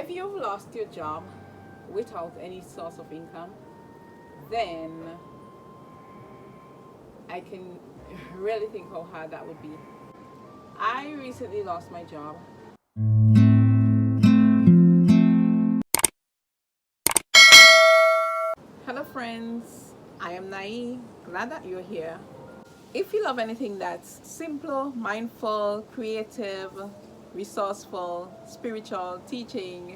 If you've lost your job without any source of income, then I can really think how hard that would be. I recently lost my job. Hello friends, I am Nai. Glad that you're here. If you love anything that's simple, mindful, creative, resourceful, spiritual, teaching,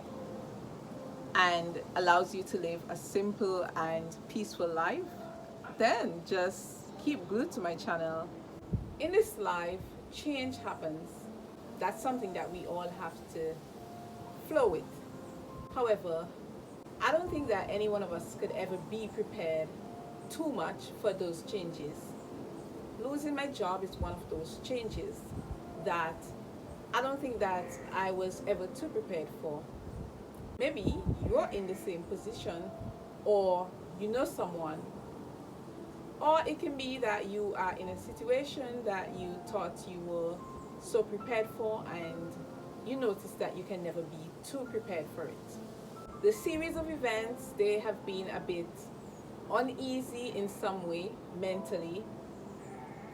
and allows you to live a simple and peaceful life, then just keep glued to my channel. In this life, change happens. That's something that we all have to flow with. However, I don't think that any one of us could ever be prepared too much for those changes. Losing my job is one of those changes that I don't think that I was ever too prepared for. Maybe you're in the same position, or you know someone, or it can be that you are in a situation that you thought you were so prepared for, and you notice that you can never be too prepared for it. The series of events, they have been a bit uneasy in some way, mentally,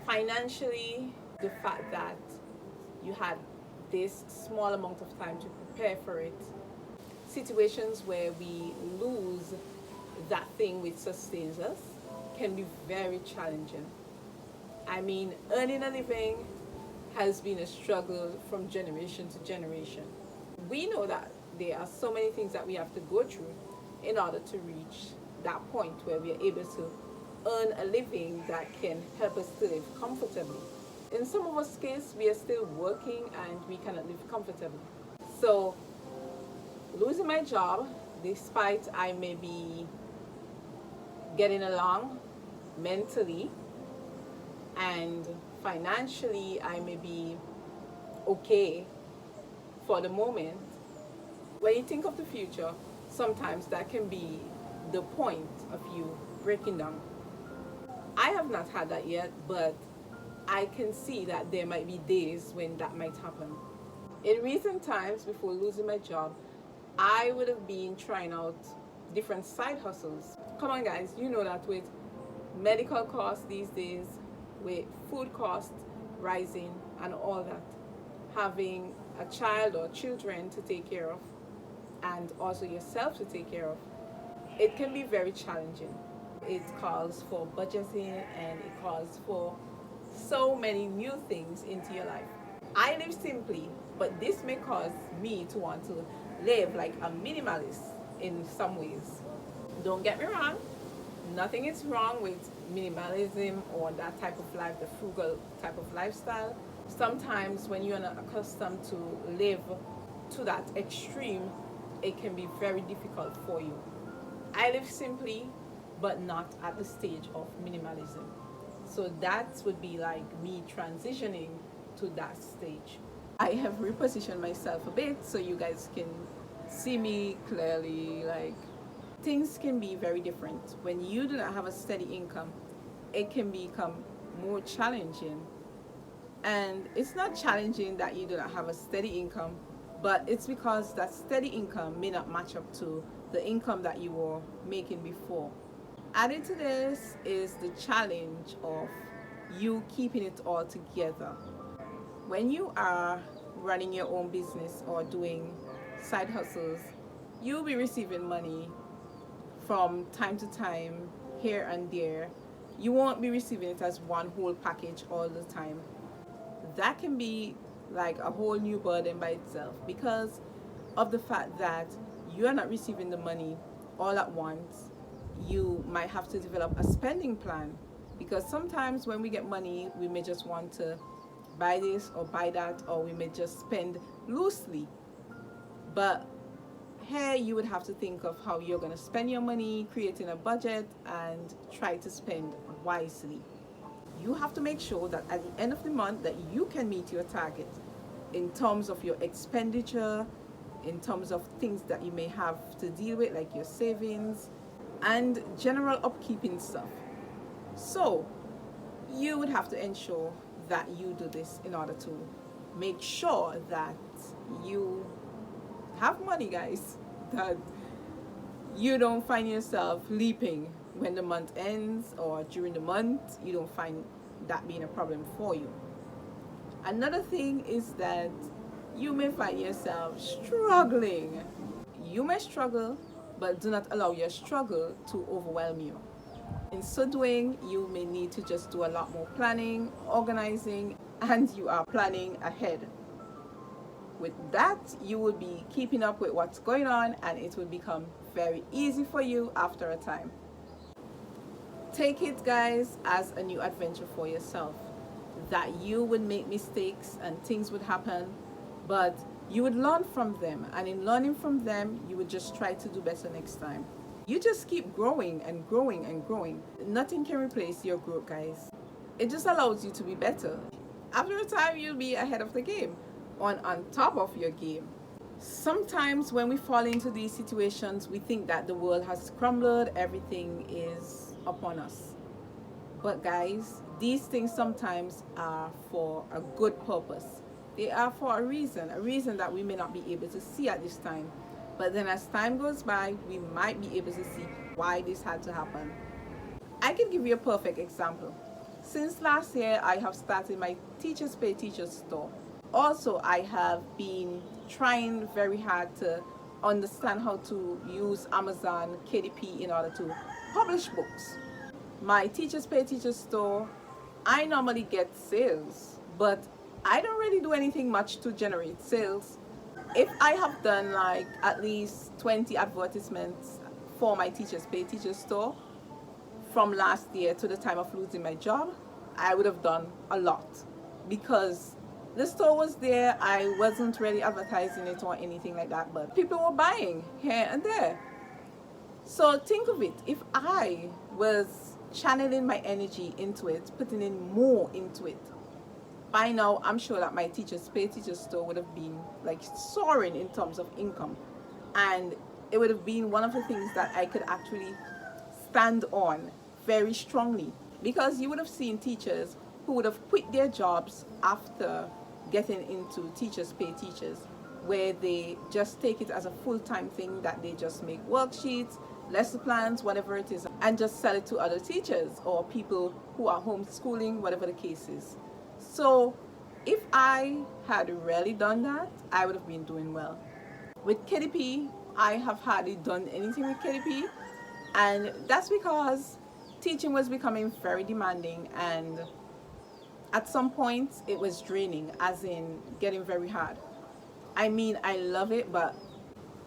financially. The fact that you had this small amount of time to prepare for it, situations where we lose that thing which sustains us, can be very challenging. I mean, earning a living has been a struggle from generation to generation. We know that there are so many things that we have to go through in order to reach that point where we are able to earn a living that can help us to live comfortably. In some of us case, we are still working and we cannot live comfortably. So losing my job, despite I may be getting along mentally and financially, I may be okay for the moment. When you think of the future, sometimes that can be the point of you breaking down. I have not had that yet, but I can see that there might be days when that might happen. In recent times, before losing my job, I would have been trying out different side hustles. Come on guys, you know that with medical costs these days, with food costs rising and all that, having a child or children to take care of and also yourself to take care of, it can be very challenging. It calls for budgeting and it calls for so many new things into your life. I live simply, but this may cause me to want to live like a minimalist in some ways. Don't get me wrong, nothing is wrong with minimalism or that type of life, the frugal type of lifestyle. Sometimes when you're not accustomed to live to that extreme, it can be very difficult for you. I live simply, but not at the stage of minimalism. So that would be like me transitioning to that stage. I have repositioned myself a bit so you guys can see me clearly. Like, things can be very different. When you do not have a steady income, it can become more challenging. And it's not challenging that you do not have a steady income, but it's because that steady income may not match up to the income that you were making before. Added to this is the challenge of you keeping it all together. When you are running your own business or doing side hustles, you'll be receiving money from time to time, here and there. You won't be receiving it as one whole package all the time. That can be like a whole new burden by itself because of the fact that you are not receiving the money all at once. You might have to develop a spending plan because sometimes when we get money, we may just want to buy this or buy that, or we may just spend loosely. But here you would have to think of how you're going to spend your money, creating a budget, and try to spend wisely. You have to make sure that at the end of the month that you can meet your target in terms of your expenditure, in terms of things that you may have to deal with, like your savings and general upkeeping stuff. So you would have to ensure that you do this in order to make sure that you have money, guys, that you don't find yourself leaping when the month ends, or during the month you don't find that being a problem for you. Another thing is that you may find yourself struggling. You may struggle, but do not allow your struggle to overwhelm you. In so doing, you may need to just do a lot more planning, organizing, and you are planning ahead. With that, you will be keeping up with what's going on, and it will become very easy for you after a time. Take it, guys, as a new adventure for yourself. That you would make mistakes and things would happen, but you would learn from them, and in learning from them, you would just try to do better next time. You just keep growing and growing and growing. Nothing can replace your growth, guys. It just allows you to be better. After a time, you'll be ahead of the game, on top of your game. Sometimes when we fall into these situations, we think that the world has crumbled, everything is upon us. But guys, these things sometimes are for a good purpose. They are for a reason that we may not be able to see at this time. But then as time goes by, we might be able to see why this had to happen. I can give you a perfect example. Since last year, I have started my Teachers Pay Teachers store. Also, I have been trying very hard to understand how to use Amazon KDP in order to publish books. My Teachers Pay Teachers store, I normally get sales, but I don't really do anything much to generate sales. If I have done like at least 20 advertisements for my Teachers Pay Teachers store from last year to the time of losing my job, I would have done a lot, because the store was there. I wasn't really advertising it or anything like that, but people were buying here and there. So think of it, if I was channeling my energy into it, putting in more into it, by now I'm sure that my Teachers Pay Teachers store would have been like soaring in terms of income, and it would have been one of the things that I could actually stand on very strongly, because you would have seen teachers who would have quit their jobs after getting into Teachers Pay Teachers, where they just take it as a full-time thing, that they just make worksheets, lesson plans, whatever it is, and just sell it to other teachers or people who are homeschooling, whatever the case is. So if I had really done that, I would have been doing well. With KDP, I have hardly done anything with KDP, and that's because teaching was becoming very demanding, and at some point it was draining, as in getting very hard. I mean, I love it, but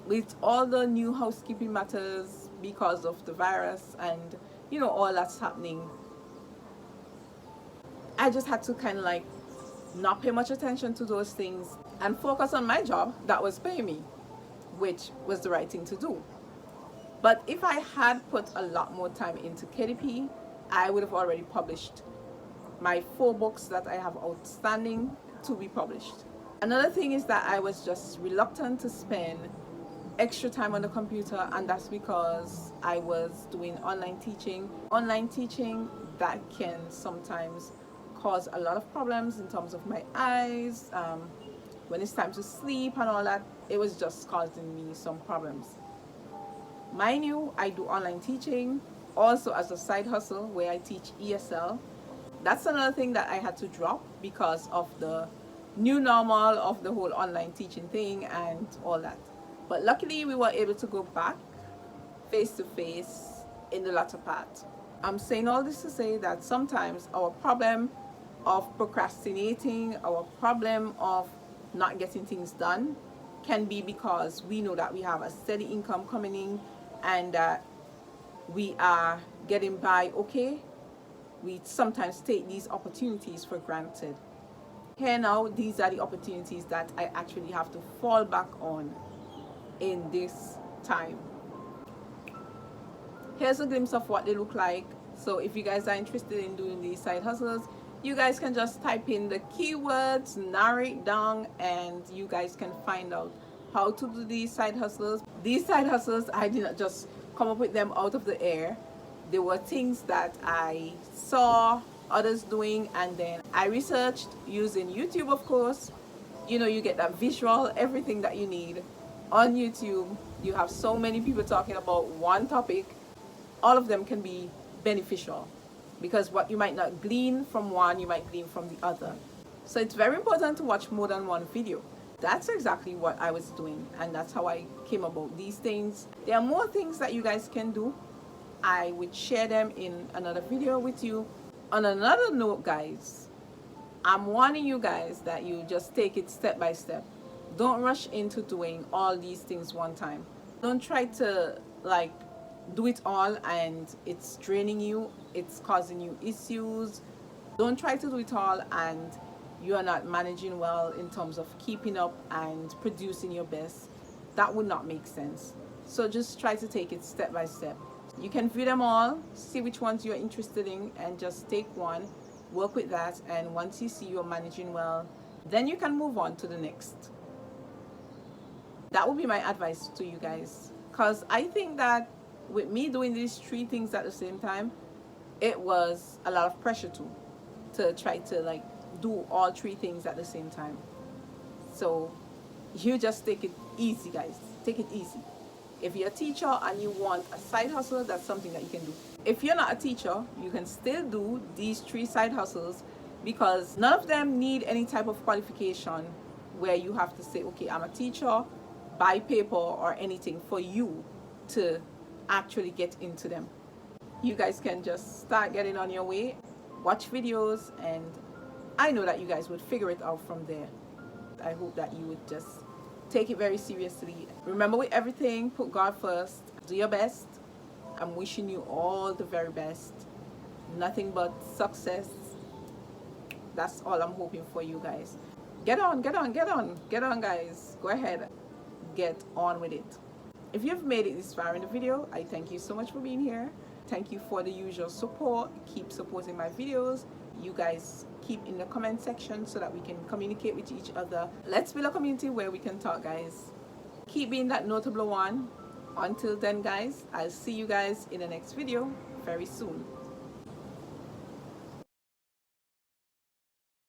with all the new housekeeping matters because of the virus and all that's happening, I just had to kind of like not pay much attention to those things and focus on my job that was paying me, which was the right thing to do. But if I had put a lot more time into KDP, I would have already published my 4 books that I have outstanding to be published. Another thing is that I was just reluctant to spend extra time on the computer, and that's because I was doing online teaching. Online teaching, that can sometimes cause a lot of problems in terms of my eyes. When it's time to sleep and all that, it was just causing me some problems. Mind you, I do online teaching also as a side hustle where I teach ESL. That's another thing that I had to drop because of the new normal of the whole online teaching thing and all that. But luckily we were able to go back face to face in the latter part. I'm saying all this to say that sometimes our problem of procrastinating, our problem of not getting things done, can be because we know that we have a steady income coming in and that we are getting by okay. We sometimes take these opportunities for granted. Here now, these are the opportunities that I actually have to fall back on in this time. Here's a glimpse of what they look like. So if you guys are interested in doing these side hustles, you guys can just type in the keywords, narrow it down, and you guys can find out how to do these side hustles. These side hustles, I did not just come up with them out of the air. They were things that I saw others doing, and then I researched using YouTube, of course. You get that visual, everything that you need. On YouTube, you have so many people talking about one topic. All of them can be beneficial, because what you might not glean from one, you might glean from the other. So it's very important to watch more than one video. That's exactly what I was doing, and that's how I came about these things. There are more things that you guys can do. I would share them in another video with you. On another note, guys, I'm warning you guys that you just take it step by step. Don't rush into doing all these things one time. Don't try to like do it all and it's draining you, it's causing you issues. Don't try to do it all and you are not managing well in terms of keeping up and producing your best. That would not make sense. So just try to take it step by step. You can view them all, see which ones you're interested in, and just take one, work with that, and once you see you're managing well, then you can move on to the next. That would be my advice to you guys, because I think that with me doing these 3 things at the same time, it was a lot of pressure to try to like do all 3 things at the same time. So you just take it easy, guys. Take it easy. If you're a teacher and you want a side hustle, that's something that you can do. If you're not a teacher, you can still do these 3 side hustles, because none of them need any type of qualification where you have to say, okay, I'm a teacher, buy paper or anything for you to actually get into them. You guys can just start getting on your way, watch videos, and I know that you guys would figure it out from there. I hope that you would just take it very seriously. Remember, with everything, put God first. Do your best. I'm wishing you all the very best. Nothing but success. That's all I'm hoping for you guys. Get on, guys. Go ahead. Get on with it. If you've made it this far in the video, I thank you so much for being here. Thank you for the usual support. Keep supporting my videos. You guys keep in the comment section so that we can communicate with each other. Let's build a community where we can talk, guys. Keep being that notable one. Until then, guys, I'll see you guys in the next video very soon.